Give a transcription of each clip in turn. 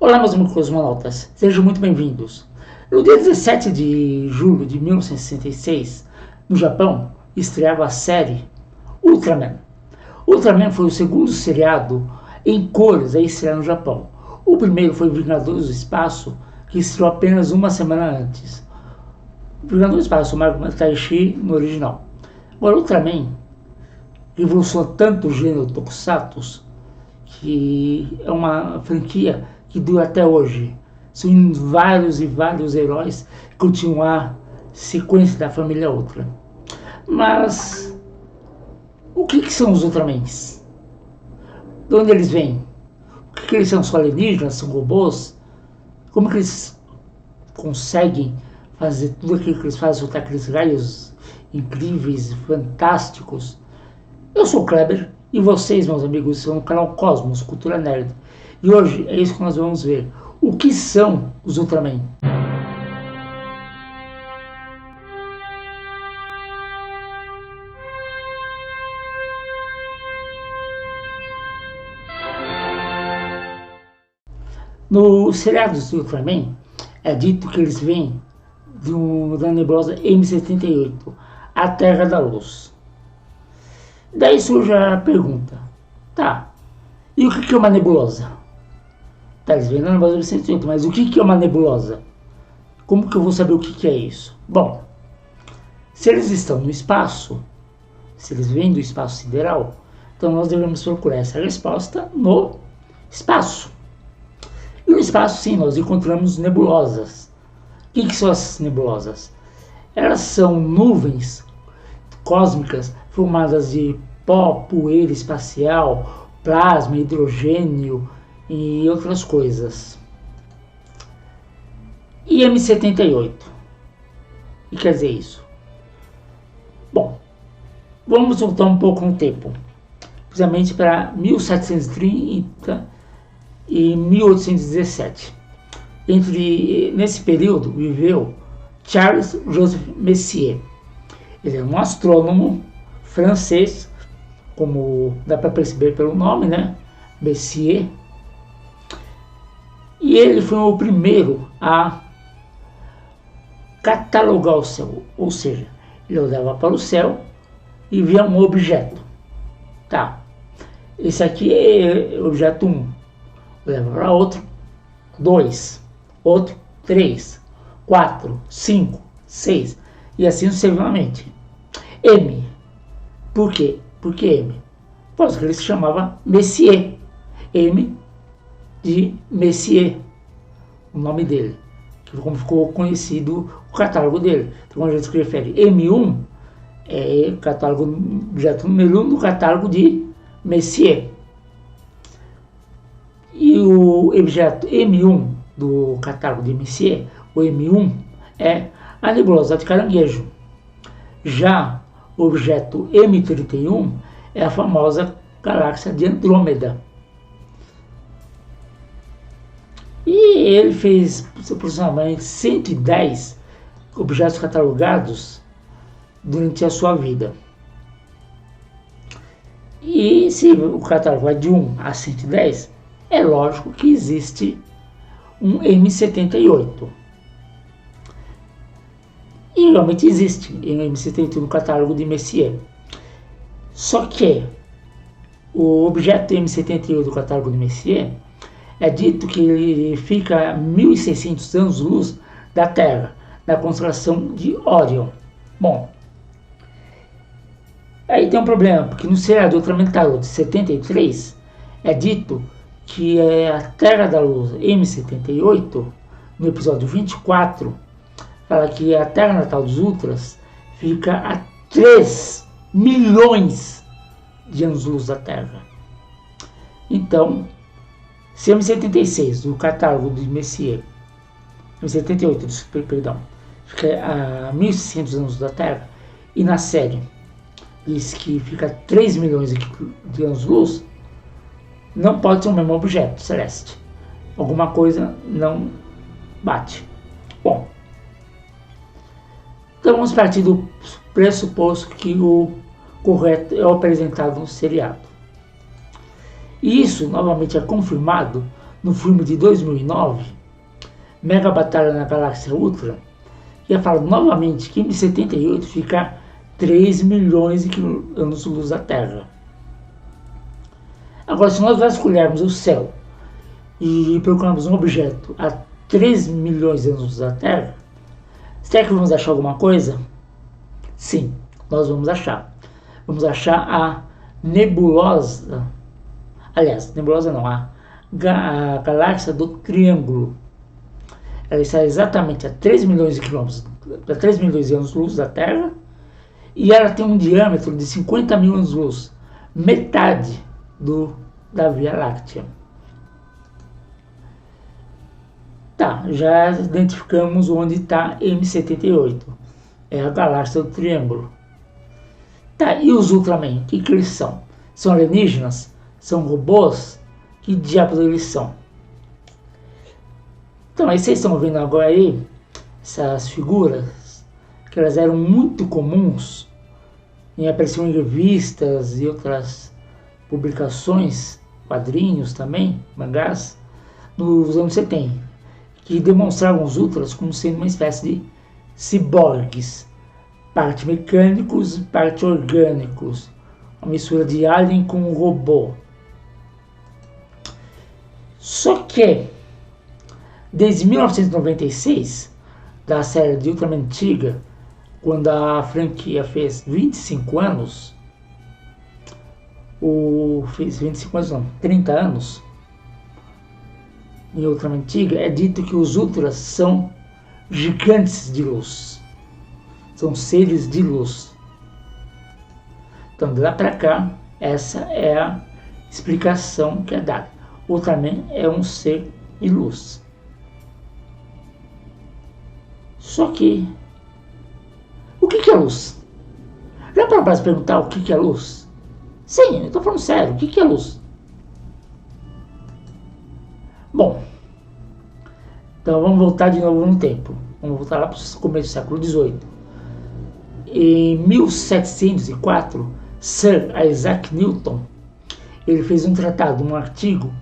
Olá, meus amigos cosmonautas, sejam muito bem-vindos. No dia 17 de julho de 1966, no Japão, estreava a série Ultraman. Ultraman foi o segundo seriado em cores a estrear no Japão. O primeiro foi Vingadores do Espaço, que estreou apenas uma semana antes. Vingadores do Espaço, o Marco Taishi no original. Agora, Ultraman revolucionou tanto o gênero Tokusatsu que é uma franquia que dura até hoje. São vários e vários heróis que continuam a sequência da família Ultra. Mas o que são os Ultramans? De onde eles vêm? O que eles são? São alienígenas? São robôs? Como que eles conseguem fazer tudo aquilo que eles fazem, soltar aqueles raios incríveis, fantásticos? Eu sou o Kleber e vocês, meus amigos, estão no canal Cosmos Cultura Nerd. E hoje é isso que nós vamos ver. O que são os Ultraman? No seriado dos Ultraman, é dito que eles vêm da nebulosa M78, a Terra da Luz. Daí surge a pergunta, tá, e o que é uma nebulosa? Tá, eles vêm da nebulosa M78, mas o que é uma nebulosa? Como que eu vou saber o que é isso? Bom, se eles estão no espaço, se eles vêm do espaço sideral, então nós devemos procurar essa resposta no espaço. E no espaço, sim, nós encontramos nebulosas. O que são as nebulosas? Elas são nuvens cósmicas formadas de pó, poeira espacial, plasma, hidrogênio e outras coisas. E M78? O que quer dizer isso? Bom, vamos voltar um pouco no tempo, precisamente para 1730 e 1817. Nesse período viveu Charles Joseph Messier. Ele é um astrônomo francês, como dá para perceber pelo nome, né? Messier. E ele foi o primeiro a catalogar o céu, ou seja, ele olhava para o céu e via um objeto. Tá, esse aqui é objeto 1, olhava para outro, 2, outro, 3, 4, 5, 6, e assim sucessivamente. M. Por quê? Por que M? Porque ele se chamava Messier. M de Messier, o nome dele, como ficou conhecido o catálogo dele. Então a gente se refere M1 é catálogo objeto número 1 do catálogo de Messier. E o objeto M1 do catálogo de Messier, o M1, é a nebulosa de Caranguejo. Já o objeto M31 é a famosa galáxia de Andrômeda. E ele fez aproximadamente 110 objetos catalogados durante a sua vida. E se o catálogo vai de 1 a 110, é lógico que existe um M78. E realmente existe um M78 no catálogo de Messier. Só que o objeto M78 do catálogo de Messier é dito que ele fica a 1.600 anos-luz da Terra, na constelação de Orion. Bom, aí tem um problema, porque no seriado Ultraman de 73 é dito que a Terra da Luz M78, no episódio 24, fala que a Terra natal dos Ultras fica a 3 milhões de anos-luz da Terra. Então, se M76 do catálogo de Messier, M78, perdão, fica a 1.600 anos da Terra, e na série diz que fica a 3 milhões de anos-luz, não pode ser o mesmo objeto celeste. Alguma coisa não bate. Bom, então vamos partir do pressuposto que o correto é o apresentado no seriado. E isso novamente é confirmado no filme de 2009, Mega Batalha na Galáxia Ultra, ia falar novamente que em 78 fica a 3 milhões de anos-luz da Terra. Agora, se nós vasculharmos o céu e procurarmos um objeto a 3 milhões de anos-luz da Terra, será que vamos achar alguma coisa? Sim, nós vamos achar. Vamos achar a nebulosa, aliás, nebulosa não, a galáxia do Triângulo. Ela está exatamente a 3 milhões de quilômetros, a 3 milhões de anos-luz da Terra, e ela tem um diâmetro de 50 mil anos-luz, metade da Via Láctea. Tá, já identificamos onde está M78, é a galáxia do Triângulo. Tá, e os Ultraman, o que eles são? São alienígenas? São robôs? Que diabos eles são? Então, aí vocês estão vendo agora aí, essas figuras, que elas eram muito comuns, e apareciam em revistas e outras publicações, quadrinhos também, mangás, nos anos 70, que demonstravam os Ultras como sendo uma espécie de ciborgues, parte mecânicos, parte orgânicos, uma mistura de alien com robô. Só que, desde 1996, da série de Ultraman antiga, quando a franquia fez 25 anos, fez 25 anos não, 30 anos, em Ultraman antiga, é dito que os Ultras são gigantes de luz. São seres de luz. Então, de lá para cá, essa é a explicação que é dada. Ultraman é um ser de luz. Só que, o que é luz? Já para se perguntar o que é luz? Sim, eu estou falando sério, o que é luz? Bom, então vamos voltar de novo no tempo. Vamos voltar lá para o começo do século XVIII. Em 1704, Sir Isaac Newton, ele fez um tratado, um artigo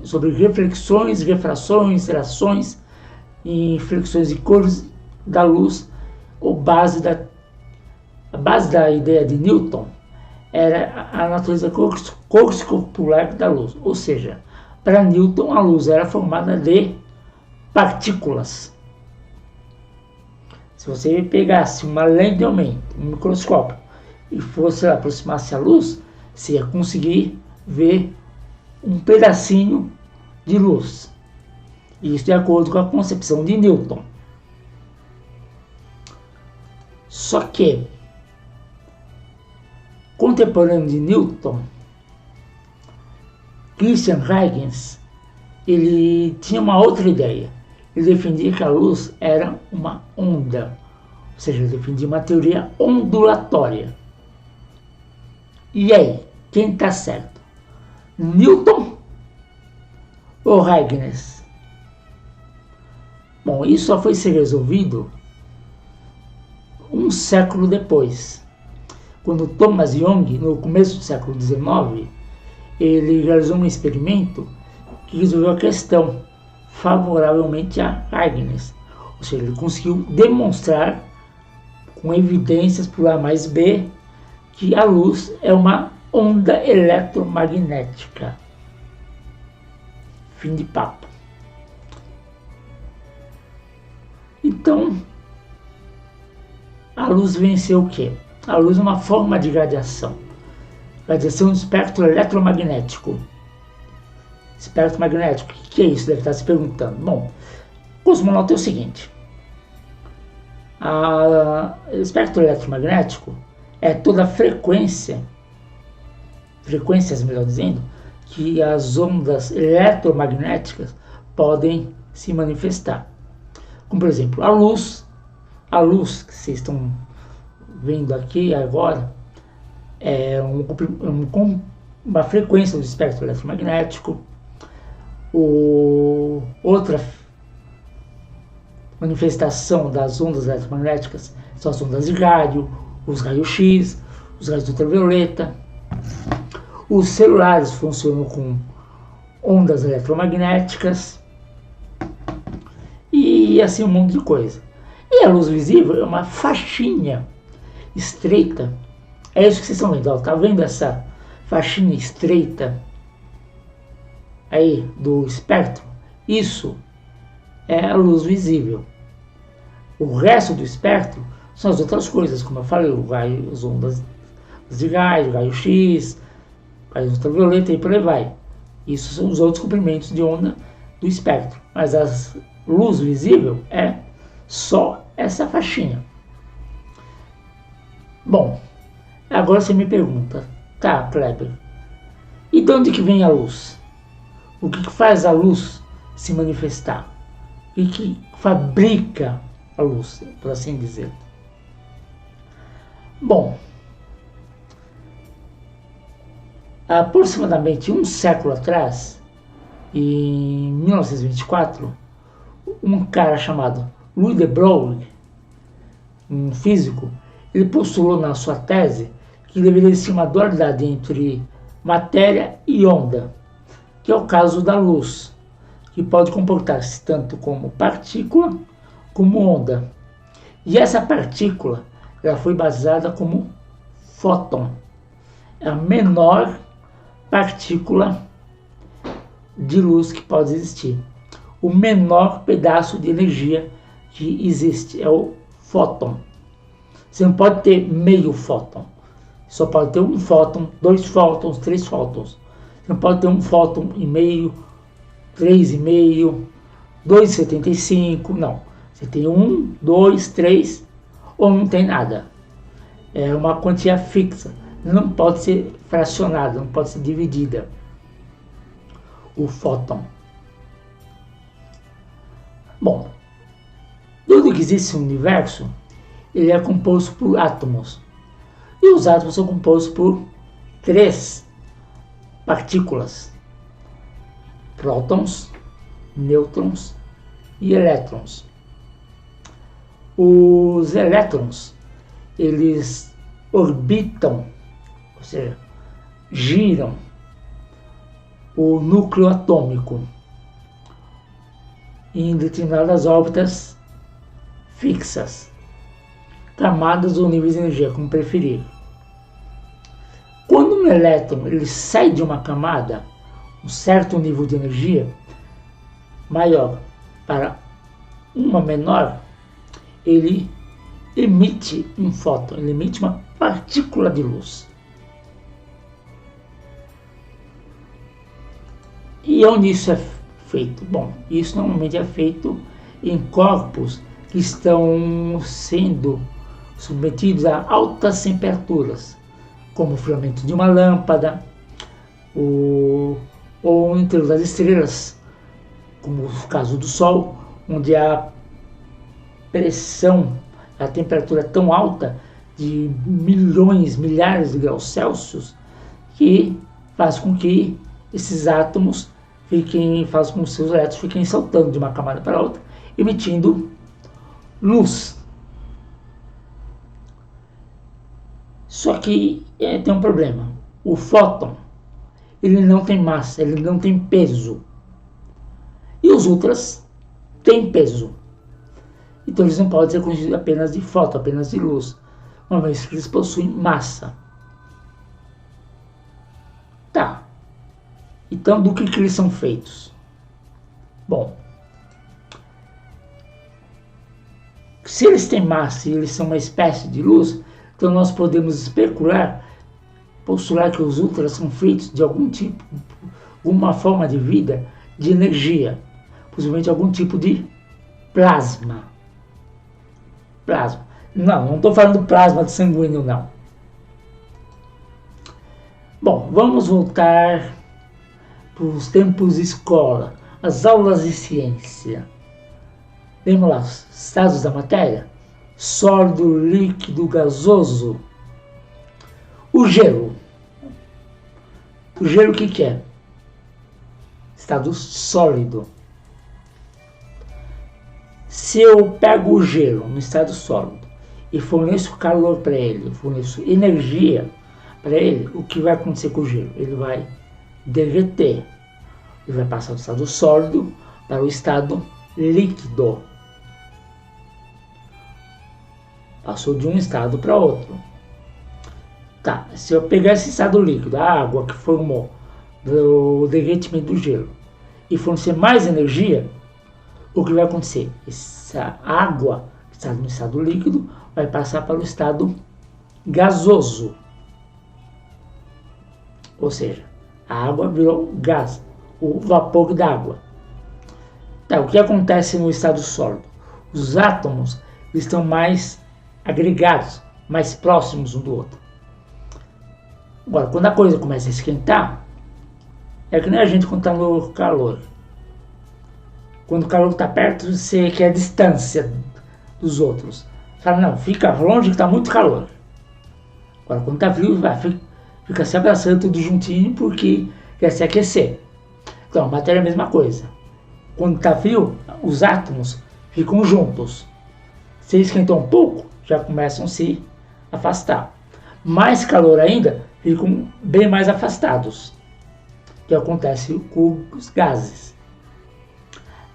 sobre reflexões, refrações, reações e inflexões de cores da luz. A base da ideia de Newton era a natureza corpuscular da luz, ou seja, para Newton a luz era formada de partículas. Se você pegasse uma lente de aumento, um microscópio, e fosse aproximar-se à luz, você ia conseguir ver um pedacinho de luz. Isso de acordo com a concepção de Newton. Só que, contemporâneo de Newton, Christian Huygens, ele tinha uma outra ideia. Ele defendia que a luz era uma onda, ou seja, ele defendia uma teoria ondulatória. E aí, quem está certo? Newton ou Huygens? Bom, isso só foi ser resolvido um século depois, quando Thomas Young, no começo do século XIX, ele realizou um experimento que resolveu a questão favoravelmente a Huygens. Ou seja, ele conseguiu demonstrar com evidências por A mais B que a luz é uma onda eletromagnética. Fim de papo. Então, a luz venceu o quê? A luz é uma forma de radiação. Radiação do espectro eletromagnético. Espectro magnético, o que é isso? Deve estar se perguntando. Bom, o cosmonauta é o seguinte. O espectro eletromagnético é toda a frequências, melhor dizendo, que as ondas eletromagnéticas podem se manifestar. Como, por exemplo, a luz que vocês estão vendo aqui agora é uma frequência do espectro eletromagnético. Outra manifestação das ondas eletromagnéticas são as ondas de rádio, os raios-x, os raios ultravioleta. Os celulares funcionam com ondas eletromagnéticas e assim um monte de coisa. E a luz visível é uma faixinha estreita. É isso que vocês estão vendo, ó, tá vendo essa faixinha estreita aí do espectro? Isso é a luz visível. O resto do espectro são as outras coisas, como eu falei, as ondas de raio, raio-x, raio ultravioleta e por aí vai. Isso são os outros comprimentos de onda do espectro. Mas a luz visível é só essa faixinha. Bom, agora você me pergunta, tá, Kleber, e de onde que vem a luz? O que faz a luz se manifestar? O que fabrica a luz, por assim dizer? Bom, há aproximadamente um século atrás, em 1924, um cara chamado Louis de Broglie, um físico, ele postulou na sua tese que deveria existir uma dualidade entre matéria e onda, que é o caso da luz, que pode comportar-se tanto como partícula como onda. E essa partícula ela foi batizada como fóton, é a menor partícula de luz que pode existir. O menor pedaço de energia que existe é o fóton. Você não pode ter meio fóton. Só pode ter um fóton, 2 fótons, 3 fótons. Você não pode ter um fóton e meio, 3,5, 2,75. Não. Você tem 1, 2, 3 ou não tem nada. É uma quantia fixa. Não pode ser fracionada, não pode ser dividida. O fóton. Bom, tudo que existe no universo, ele é composto por átomos. E os átomos são compostos por 3 partículas: prótons, nêutrons e elétrons. Os elétrons, eles orbitam, ou seja, giram o núcleo atômico em determinadas órbitas fixas, camadas ou níveis de energia, como preferir. Quando um elétron ele sai de uma camada, um certo nível de energia maior para uma menor, ele emite um fóton, ele emite uma partícula de luz. E onde isso é feito? Bom, isso normalmente é feito em corpos que estão sendo submetidos a altas temperaturas, como o filamento de uma lâmpada, ou entre as estrelas, como o caso do Sol, onde a pressão, a temperatura é tão alta, de milhões, milhares de graus Celsius, que faz com que esses átomos faz com que os seus elétrons fiquem saltando de uma camada para outra, emitindo luz. Só que tem um problema. O fóton, ele não tem massa, ele não tem peso. E os ultras têm peso. Então eles não podem ser conhecidos apenas de fóton, apenas de luz, uma vez que eles possuem massa. Tá. Então, do que eles são feitos? Bom, se eles têm massa e eles são uma espécie de luz, então nós podemos postular que os ultras são feitos de algum tipo, alguma forma de vida, de energia, possivelmente algum tipo de plasma. Plasma. Não estou falando plasma de sanguíneo, não. Bom, vamos voltar para os tempos de escola, as aulas de ciência. Lembra lá, os estados da matéria? Sólido, líquido, gasoso. O gelo. O gelo o que é? Estado sólido. Se eu pego o gelo no estado sólido e forneço calor para ele, forneço energia para ele, o que vai acontecer com o gelo? Ele vai derreter. Ele vai passar do estado sólido para o estado líquido. Passou de um estado para outro. Tá, se eu pegar esse estado líquido, a água que formou do derretimento do gelo, e fornecer mais energia, o que vai acontecer? Essa água que está no estado líquido vai passar para o estado gasoso. Ou seja, a água virou gás, o vapor d'água. Tá, o que acontece no estado sólido? Os átomos estão mais agregados, mais próximos um do outro. Agora, quando a coisa começa a esquentar, é que nem a gente quando está no calor. Quando o calor está perto, você quer a distância dos outros. Você fala, não, fica longe que está muito calor. Agora, quando está frio, fica se abraçando tudo juntinho porque quer se aquecer. Então, a matéria é a mesma coisa. Quando está frio, os átomos ficam juntos. Se esquentou um pouco, já começam a se afastar. Mais calor ainda, ficam bem mais afastados. Que acontece com os gases.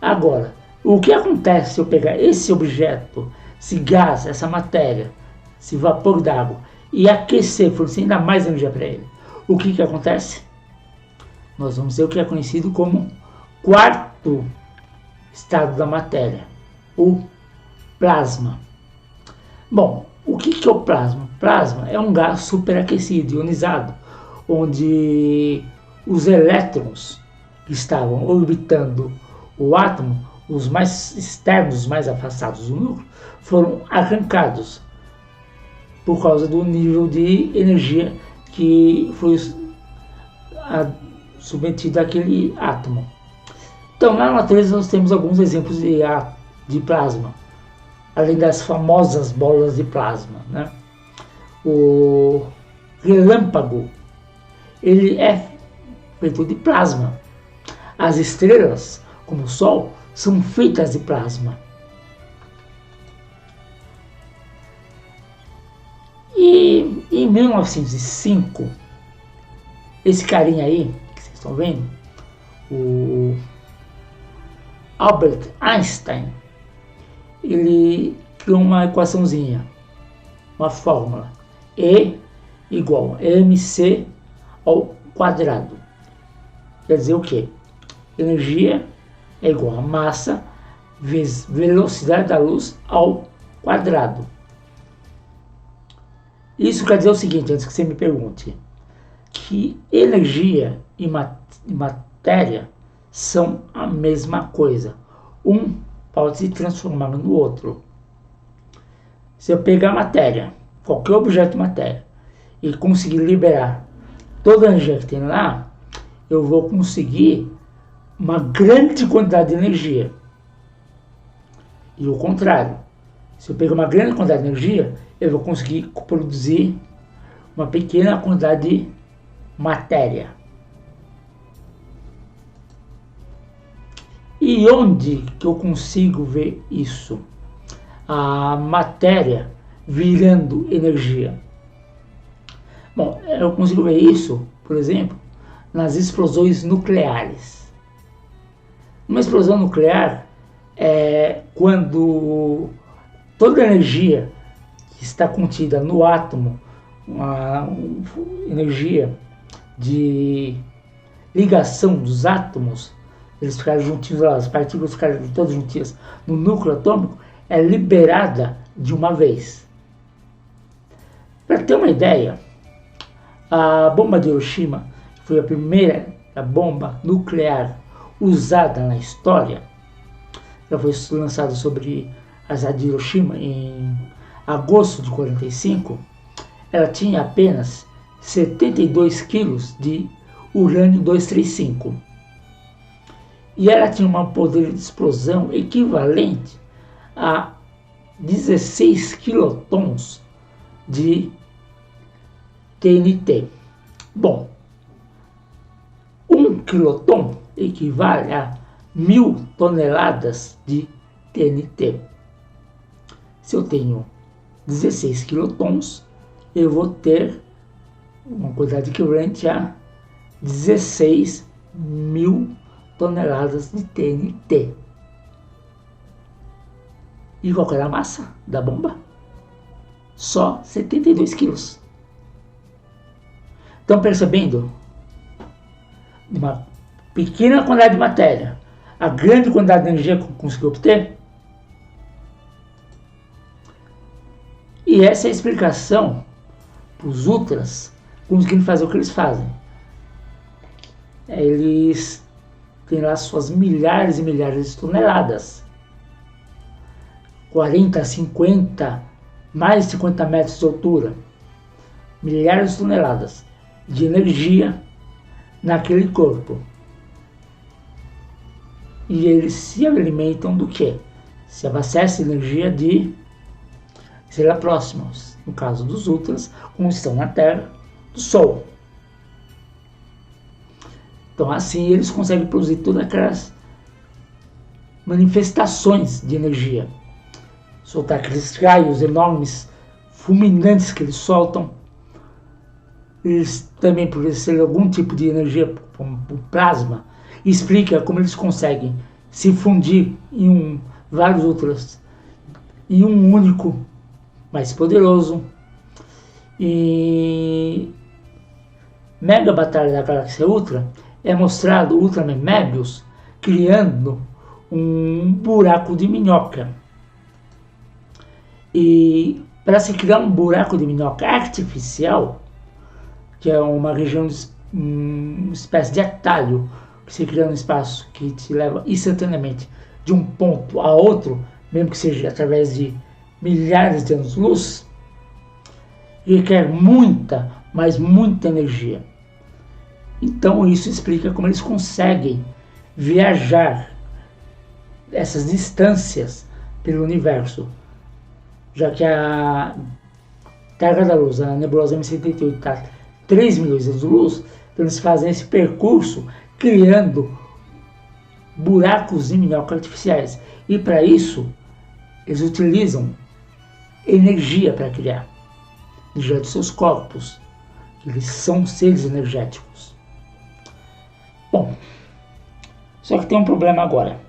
Agora, o que acontece se eu pegar esse objeto, esse gás, essa matéria, esse vapor d'água, e aquecer, fornecer ainda mais energia para ele? O que acontece? Nós vamos ter o que é conhecido como quarto estado da matéria, o plasma. Bom, o que é o plasma? Plasma é um gás superaquecido, ionizado, onde os elétrons que estavam orbitando o átomo, os mais externos, os mais afastados do núcleo, foram arrancados por causa do nível de energia que foi submetido àquele átomo. Então, na natureza nós temos alguns exemplos de plasma, além das famosas bolas de plasma, né? O relâmpago, ele é feito de plasma. As estrelas, como o Sol, são feitas de plasma. E em 1905, esse carinha aí, que vocês estão vendo, o Albert Einstein, ele criou uma equaçãozinha, uma fórmula, E igual a mc ao quadrado. Quer dizer o quê? Energia é igual a massa vezes velocidade da luz ao quadrado. Isso quer dizer o seguinte, antes que você me pergunte, que energia e matéria são a mesma coisa. Um pode se transformar no outro. Se eu pegar matéria, qualquer objeto de matéria, e conseguir liberar toda a energia que tem lá, eu vou conseguir uma grande quantidade de energia. E o contrário, se eu pegar uma grande quantidade de energia, eu vou conseguir produzir uma pequena quantidade de matéria. E onde que eu consigo ver isso? A matéria virando energia. Bom, eu consigo ver isso, por exemplo, nas explosões nucleares. Uma explosão nuclear é quando toda a energia que está contida no átomo, uma energia de ligação dos átomos, eles ficaram juntinhos, as partículas ficaram todas juntinhas no núcleo atômico, é liberada de uma vez. Para ter uma ideia, a bomba de Hiroshima foi a primeira bomba nuclear usada na história. Ela foi lançada sobre a cidade de Hiroshima em agosto de 45. Ela tinha apenas 72 quilos de urânio 235. E ela tinha um poder de explosão equivalente a 16 quilotons de TNT. Bom, 1 quiloton equivale a 1000 toneladas de TNT. Se eu tenho 16 quilotons, eu vou ter uma quantidade equivalente a 16 mil toneladas de TNT. E qual era a massa da bomba? Só 72 quilos. Estão percebendo? Uma pequena quantidade de matéria, a grande quantidade de energia que conseguiu obter. E essa é a explicação para os ultras conseguindo fazer o que eles fazem. Eles têm lá suas milhares e milhares de toneladas. 40, 50, mais de 50 metros de altura. Milhares de toneladas de energia naquele corpo. E eles se alimentam do quê? Se abastecem de energia de estrelas próximas. No caso dos ultras, como estão na Terra, do Sol. Então assim eles conseguem produzir todas aquelas manifestações de energia. Soltar aqueles raios enormes, fulminantes que eles soltam. Eles também produzem algum tipo de energia, como o plasma, e explica como eles conseguem se fundir em vários outros, em um único, mais poderoso. E Mega Batalha da Galáxia Ultra é mostrado o Ultraman Mebius criando um buraco de minhoca. E para se criar um buraco de minhoca artificial, que é uma região, uma espécie de atalho que se cria no espaço que te leva instantaneamente de um ponto a outro, mesmo que seja através de milhares de anos-luz, requer muita, mas muita energia. Então isso explica como eles conseguem viajar essas distâncias pelo universo, já que a carga da luz, a nebulosa M78, está 3 milhões de anos-luz, então eles fazem esse percurso criando buracos de minhoca artificiais. E para isso, eles utilizam energia para criar. Energia dos seus corpos. Eles são seres energéticos. Bom, só que tem um problema agora.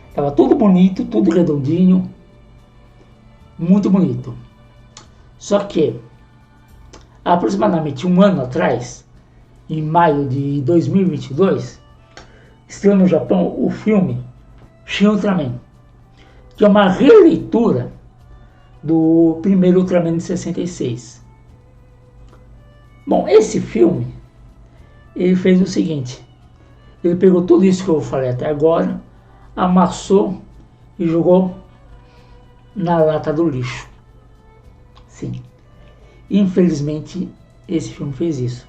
Estava tudo bonito, tudo redondinho, muito bonito. Só que, há aproximadamente um ano atrás, em maio de 2022, estreou no Japão o filme Shin Ultraman, que é uma releitura do primeiro Ultraman de 66. Bom, esse filme, ele fez o seguinte: ele pegou tudo isso que eu falei até agora, amassou e jogou na lata do lixo. Sim. Infelizmente, esse filme fez isso.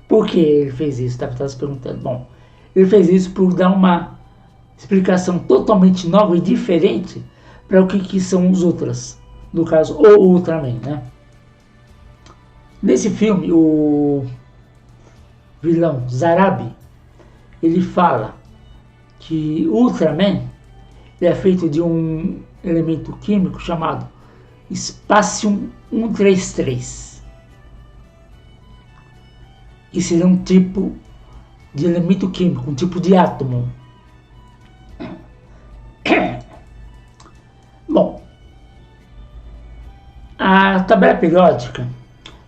Por que ele fez isso? Deve estar se perguntando. Bom, ele fez isso por dar uma explicação totalmente nova e diferente para o que são os Ultras. No caso, o Ultraman, né? Nesse filme, o vilão Zarabi, ele fala que o Ultraman é feito de um elemento químico chamado Espacium 133. Que seria um tipo de elemento químico, um tipo de átomo. Bom, a tabela periódica,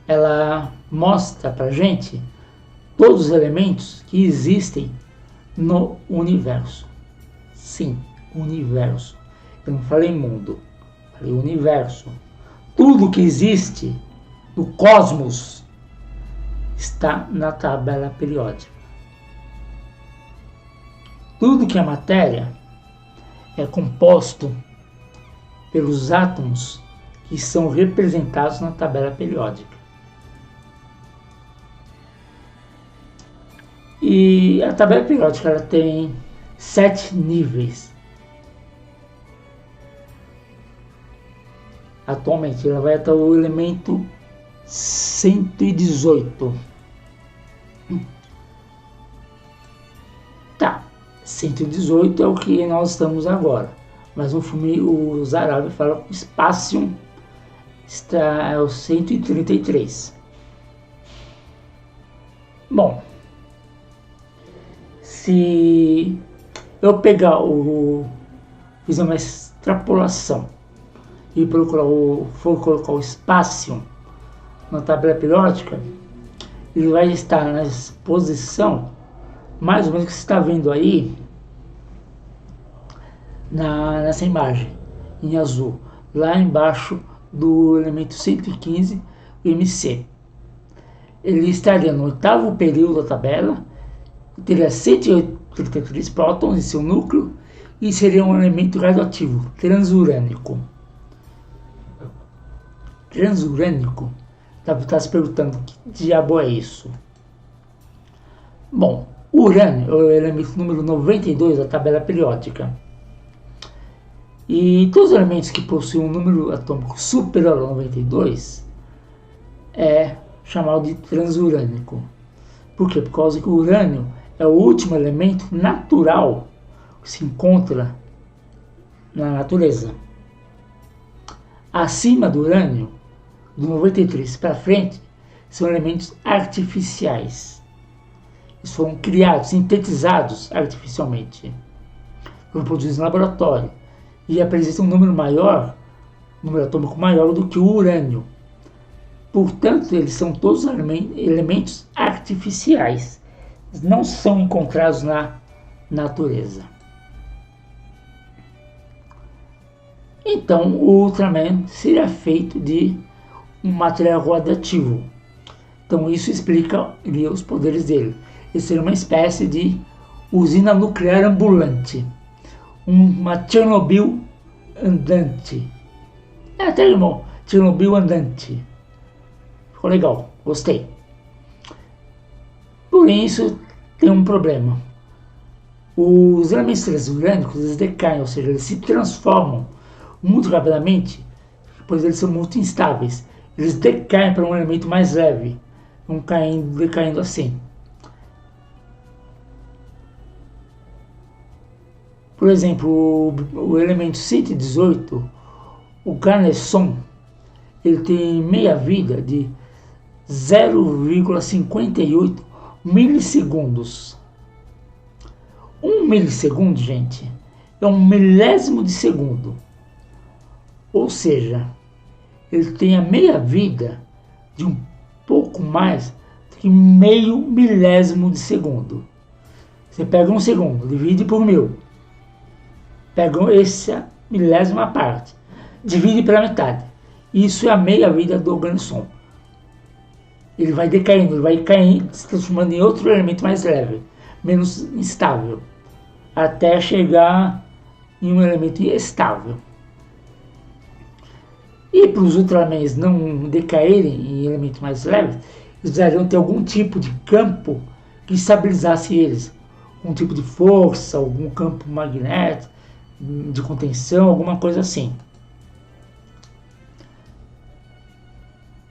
ela mostra pra gente todos os elementos que existem no universo. Sim, universo. Eu não falei mundo, falei universo. Tudo que existe no cosmos está na tabela periódica. Tudo que é matéria é composto pelos átomos que são representados na tabela periódica. E a tabela periódica ela tem 7 níveis. Atualmente ela vai até o elemento 118. Tá, 118 é o que nós estamos agora. Mas no filme o Zarabi fala que o Espacium está é o 133. Bom, se eu pegar fizer uma extrapolação e for colocar o espaço na tabela periódica, ele vai estar na posição mais ou menos que você está vendo aí nessa imagem em azul, lá embaixo do elemento 115 MC. Ele estaria no oitavo período da tabela, teria 183 prótons em seu núcleo e seria um elemento radioativo transurânico. Transurânico? Está se perguntando que diabo é isso? Bom, o urânio é o elemento número 92 da tabela periódica. E todos os elementos que possuem um número atômico superior a 92 é chamado de transurânico. Por quê? Por causa que o urânio é o último elemento natural que se encontra na natureza. Acima do urânio, do 93 para frente, são elementos artificiais. Eles foram criados, sintetizados artificialmente. Foram produzidos no laboratório. E apresentam um número atômico maior do que o urânio. Portanto, eles são todos elementos artificiais. Eles não são encontrados na natureza. Então, o Ultraman seria feito de um material radioativo. Então, isso explicaria os poderes dele. Ele seria uma espécie de usina nuclear ambulante. Uma Chernobyl andante. Até irmão, Chernobyl andante. Ficou legal, gostei. Por isso, tem um problema. Os elementos transurânicos, eles decaem, ou seja, eles se transformam muito rapidamente, pois eles são muito instáveis. Eles decaem para um elemento mais leve, vão decaindo assim. Por exemplo, o elemento 118, o Garneson, ele tem meia-vida de 0,58 milissegundos. Um milissegundo, gente, é um milésimo de segundo. Ou seja, ele tem a meia-vida de um pouco mais do que meio milésimo de segundo. Você pega um segundo, divide por 1000. Pega essa milésima parte, divide pela metade. Isso é a meia-vida do Garneson. Ele vai decaindo, ele vai caindo, se transformando em outro elemento mais leve, menos instável, até chegar em um elemento estável. E para os Ultramans não decaírem em elementos mais leves, eles precisariam ter algum tipo de campo que estabilizasse eles. Um tipo de força, algum campo magnético, de contenção, alguma coisa assim.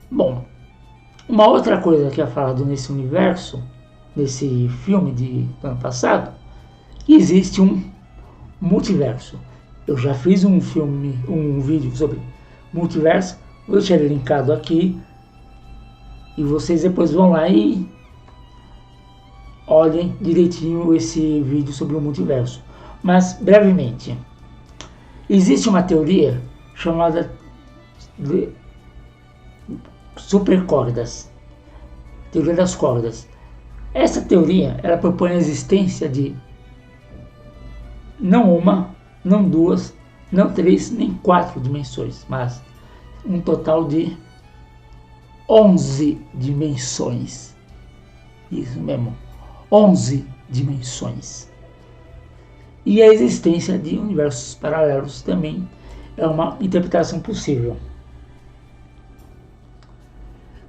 Bom, uma outra coisa que é falado nesse universo, nesse filme do ano passado, existe um multiverso. Eu já fiz um vídeo sobre multiverso, vou deixar ele linkado aqui e vocês depois vão lá e olhem direitinho esse vídeo sobre o multiverso. Mas, brevemente, existe uma teoria chamada de supercordas, teoria das cordas. Essa teoria, ela propõe a existência de não uma, não duas, não 3, nem 4 dimensões, mas um total de 11 dimensões. Isso mesmo, 11 dimensões. E a existência de universos paralelos também é uma interpretação possível.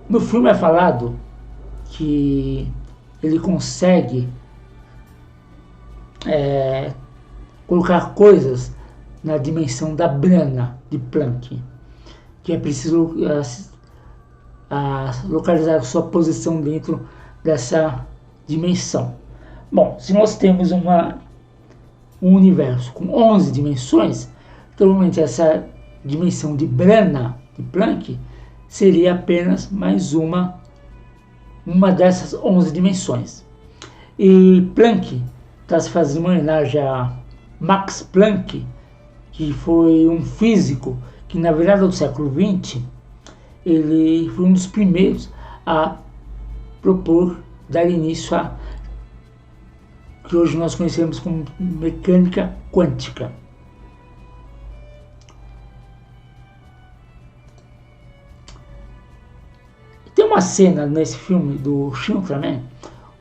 No filme é falado que ele consegue colocar coisas na dimensão da Brana de Planck, que é preciso localizar sua posição dentro dessa dimensão. Bom, se nós temos um universo com 11 dimensões, provavelmente essa dimensão de Brana de Planck seria apenas mais uma dessas 11 dimensões. E Planck está se fazendo uma homenagem a Max Planck, que foi um físico que na virada do século XX, ele foi um dos primeiros a propor, dar início a que hoje nós conhecemos como mecânica quântica. Tem uma cena nesse filme do Shin Ultraman,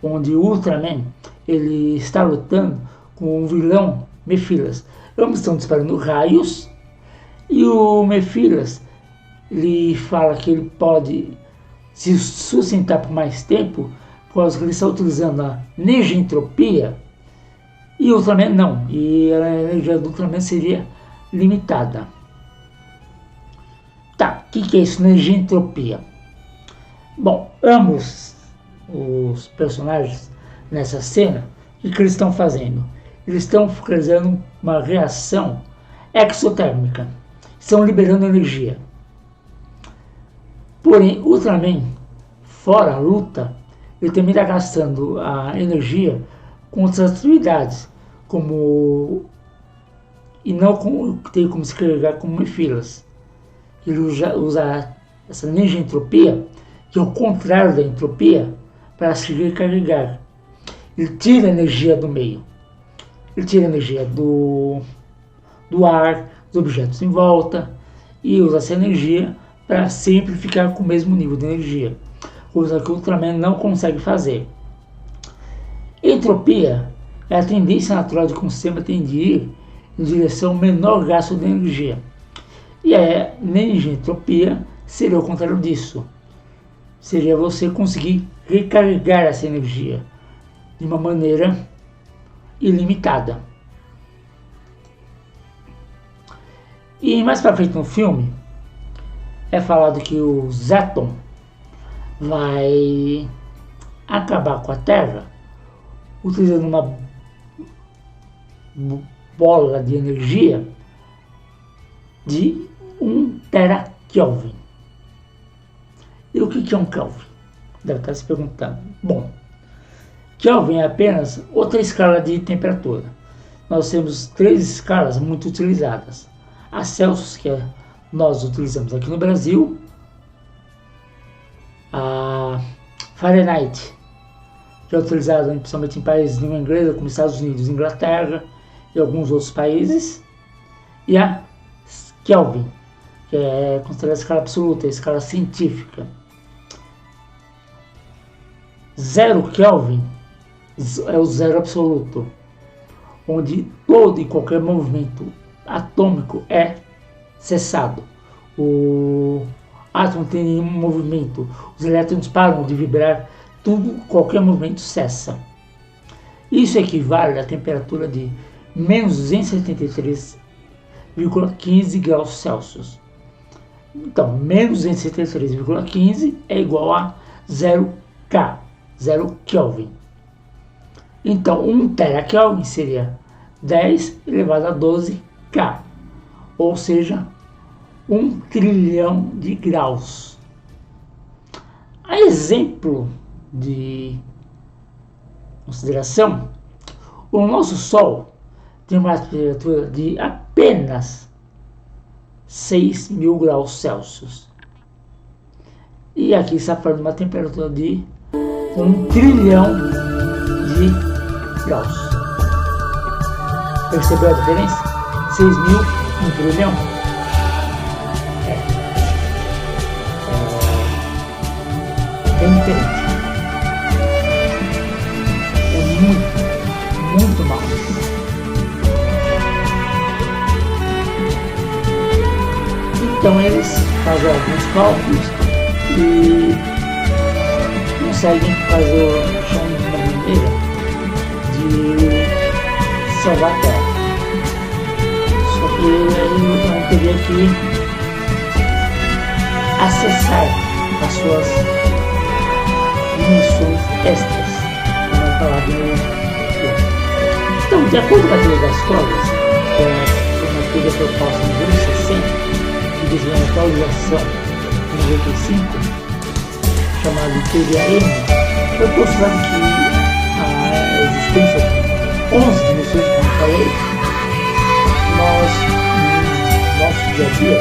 onde o Ultraman ele está lutando com o vilão Mephilas. Ambos estão disparando raios e o Mephilas ele fala que ele pode se sustentar por mais tempo por causa que ele está utilizando a negentropia, e o Ultraman não, e a energia do Ultraman seria limitada. Tá, o que é isso, negentropia? Bom, ambos os personagens nessa cena, o que eles estão fazendo? Eles estão realizando uma reação exotérmica, estão liberando energia. Porém, o Ultraman, fora a luta, ele também está gastando a energia com outras atividades, como e não tem como se carregar como Mephilas. Ele usa essa negentropia, que é o contrário da entropia, para se recarregar. Ele tira a energia do meio. Ele tira a energia do ar, dos objetos em volta, e usa essa energia para sempre ficar com o mesmo nível de energia, coisa que o Ultraman não consegue fazer. Entropia é a tendência natural de que um sistema tende a ir em direção ao menor gasto de energia. E a negentropia seria o contrário disso. Seria você conseguir recarregar essa energia de uma maneira ilimitada. E mais para frente no filme, é falado que o Zeton vai acabar com a Terra utilizando uma bola de energia de 1 terakelvin. E o que é um Kelvin? Deve estar se perguntando. Bom, Kelvin é apenas outra escala de temperatura. Nós temos 3 escalas muito utilizadas. A Celsius, que nós utilizamos aqui no Brasil, a Fahrenheit, que é utilizada principalmente em países de língua inglesa, como Estados Unidos, Inglaterra e alguns outros países, e a Kelvin, que é considerada a escala absoluta, a escala científica. 0 Kelvin é o zero absoluto, onde todo e qualquer movimento atômico é cessado. O átomo tem nenhum movimento, os elétrons param de vibrar, qualquer movimento cessa. Isso equivale à temperatura de menos 273,15 graus Celsius. Então, menos 273,15 é igual a 0 K, 0 Kelvin. Então, 1 terakelvin seria 10 elevado a 12 K, ou seja, 1 trilhão de graus. A exemplo de consideração, o nosso Sol tem uma temperatura de apenas 6.000 graus Celsius. E aqui está falando de uma temperatura de 1 trilhão de graus. Percebeu a diferença? 6.000, 1 trilhão. É diferente. É muito mal. Então eles fazem alguns cálculos e conseguem fazer uma maneira de salvar a Terra. Só que aí eu teria que acessar as suas dimensões extras, como é falado no filme. Então, de acordo com a teoria das cordas, que é uma teoria proposta no número 60, que diz uma atualização em 95, chamada de teoria M, foi postulado que a existência 11 dimensões, como eu falei, nós, no nosso dia a dia,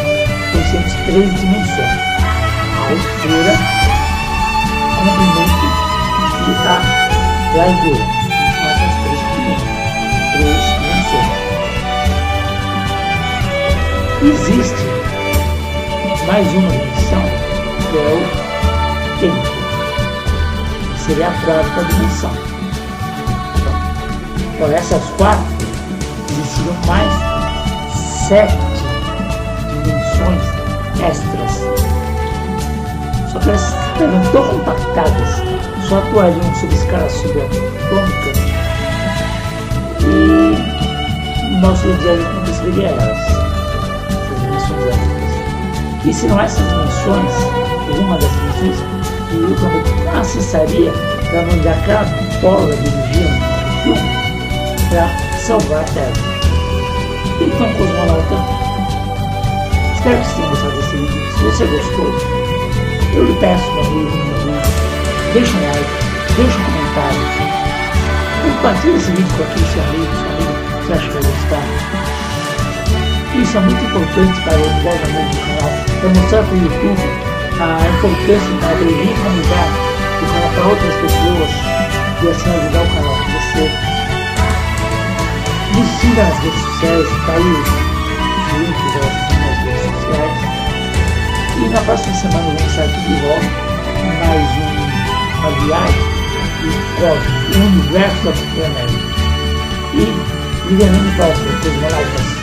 conhecemos 3 dimensões: a altura, o comprimento e a largura. São essas 3 dimensões. Existe mais uma dimensão, que é o tempo, que seria a quarta dimensão. Então, essas 4 existiram mais 7 dimensões extras. Só que elas eram tão compactadas, só atuariam sob escala subatômica, e no nosso dia a dia não perceberia elas, essas dimensões extras. E se não essas dimensões, uma das dimensões, que eu também acessaria para mandar aquela bola de energia no filme para salvar a Terra. Então, cosmonauta, espero que vocês tenham gostado desse vídeo. Se você gostou, eu lhe peço, meu amigo, deixa um like, deixa um comentário, compartilhe esse vídeo com aquele seu amigo que você acha que vai gostar. Isso é muito importante para o engajamento do canal, para mostrar para o YouTube a importância para abrir comunidade do canal para outras pessoas e assim ajudar o canal a crescer. Me siga nas redes sociais, tá aí os links nas redes sociais. E na próxima semana vamos estar aqui de volta com mais uma viagem do universo da Super América. E liderando para os cosmonautas.